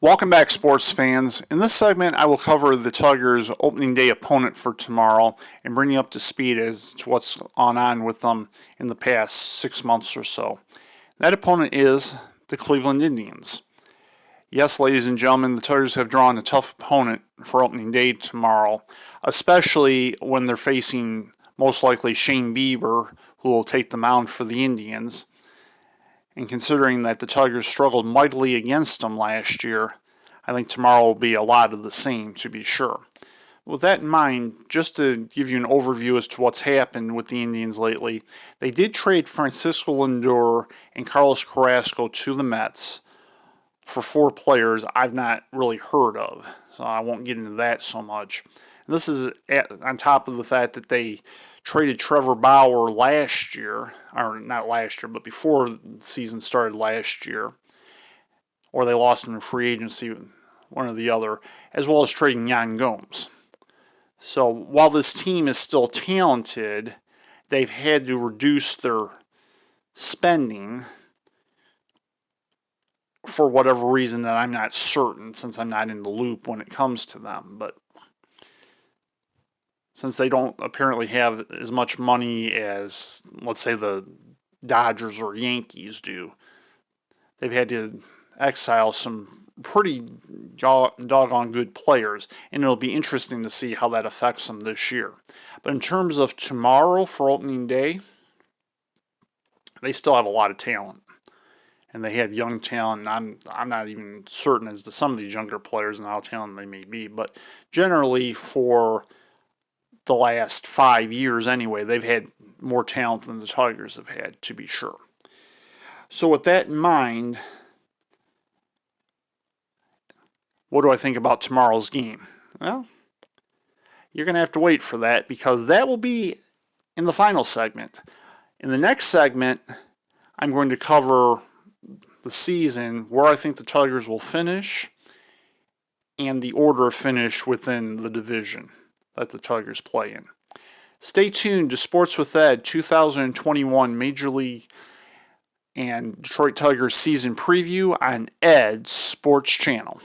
Welcome back, sports fans. In this segment, I will cover the Tigers' opening day opponent for tomorrow and bring you up to speed as to what's gone on with them in the past 6 months or so. That opponent is the Cleveland Indians. Yes, ladies and gentlemen, the Tigers have drawn a tough opponent for opening day tomorrow, especially when they're facing most likely Shane Bieber, who will take the mound for the Indians. And considering that the Tigers struggled mightily against them last year, I think tomorrow will be a lot of the same, to be sure. With that in mind, just to give you an overview as to what's happened with the Indians lately, they did trade Francisco Lindor and Carlos Carrasco to the Mets for 4 players I've not really heard of, so I won't get into that so much. And this is on top of the fact that they traded Trevor Bauer last year, or not last year, but before the season started last year, or they lost him in free agency, one or the other, as well as trading Yan Gomes. So while this team is still talented, they've had to reduce their spending for whatever reason that I'm not certain, since I'm not in the loop when it comes to them. But since they don't apparently have as much money as, let's say, the Dodgers or Yankees do, they've had to exile some pretty doggone good players, and it'll be interesting to see how that affects them this year. But in terms of tomorrow for opening day, they still have a lot of talent, and they have young talent. I'm not even certain as to some of these younger players and how talented they may be, but generally for the last 5 years anyway, they've had more talent than the Tigers have had, to be sure. So with that in mind, what do I think about tomorrow's game? Well, you're going to have to wait for that, because that will be in the final segment. In the next segment, I'm going to cover the season, where I think the Tigers will finish, and the order of finish within the division that the Tigers play in. Stay tuned to Sports with Ed 2021 Major League and Detroit Tigers season preview on Ed's Sports Channel.